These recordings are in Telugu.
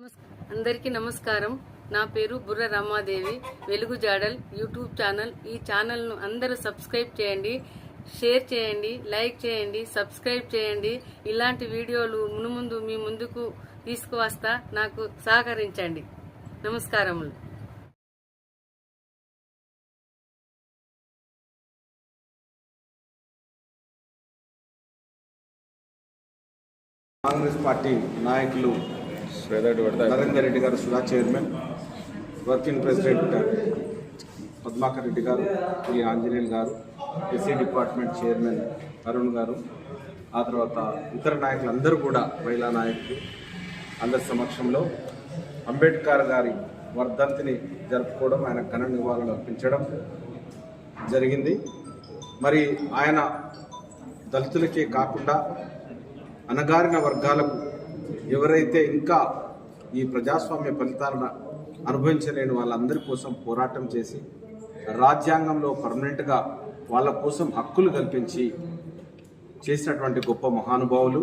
అందరికీ నమస్కారం. నా పేరు బుర్ర రమాదేవి. వెలుగు జాడల్ యూట్యూబ్ ఛానల్. ఈ ఛానల్ను అందరూ సబ్స్క్రైబ్ చేయండి, షేర్ చేయండి, లైక్ చేయండి, సబ్స్క్రైబ్ చేయండి. ఇలాంటి వీడియోలు మునుముందు మీ ముందుకు తీసుకువస్తా. నాకు సహకరించండి. నమస్కారములు. కాంగ్రెస్ పార్టీ నాయకులు నరేందర్ రెడ్డి గారు, Sudha chairman, working president Padmakar Reddy గారు, ఈ ఆంజనేయులు గారు, ఎస్సీ డిపార్ట్మెంట్ చైర్మన్ అరుణ్ గారు, ఆ తర్వాత ఇతర నాయకులందరూ కూడా, మహిళా నాయకులు అందరి సమక్షంలో అంబేద్కర్ గారి వర్ధంతిని జరుపుకోవడం, ఆయన ఘన నివాళులు అర్పించడం జరిగింది. మరి ఆయన దళితులకే కాకుండా అణగారిన వర్గాలకు ఎవరైతే ఇంకా ఈ ప్రజాస్వామ్య ఫలితాలను అనుభవించలేని వాళ్ళందరి కోసం పోరాటం చేసి రాజ్యాంగంలో పర్మనెంట్గా వాళ్ళ కోసం హక్కులు కల్పించి చేసినటువంటి గొప్ప మహానుభావులు.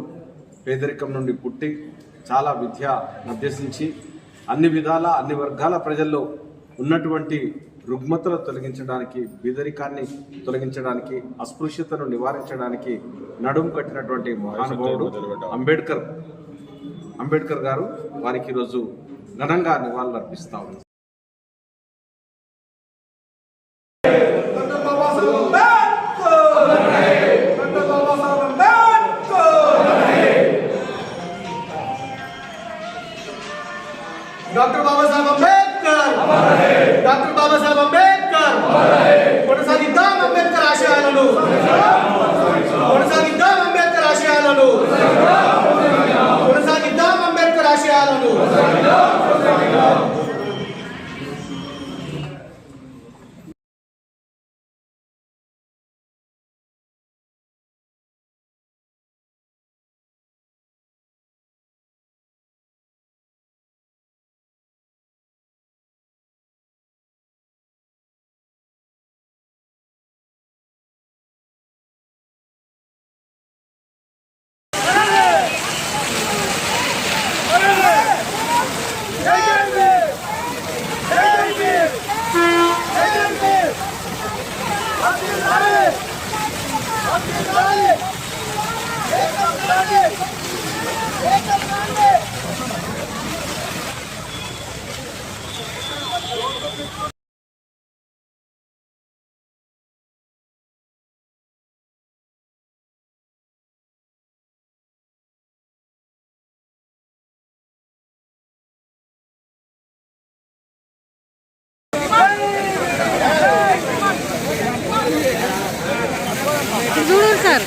పేదరికం నుండి పుట్టి చాలా విద్య అభ్యసించి అన్ని విధాల అన్ని వర్గాల ప్రజల్లో ఉన్నటువంటి రుగ్మతలు తొలగించడానికి, బీదరికాన్ని తొలగించడానికి, అస్పృశ్యతను నివారించడానికి నడుము కట్టినటువంటి మహానుభావుడు అంబేద్కర్ గారు. వారికి ఈరోజు ఘనంగా నివాళులు అర్పిస్తా ఉన్నాం. डॉक्टर बाबासाहेब अंबेडकर डॉक्टर बाबासाहेब अंबेडकर కొనసాగిద్దాం అంబేద్కర్ ఆశయాలను కొనసాగిద్దాం అంబేద్కర్ ఆశయాలను కొనసాగిద్దాం అంబేద్కర్ ఆశయాలను చూడండి సార్.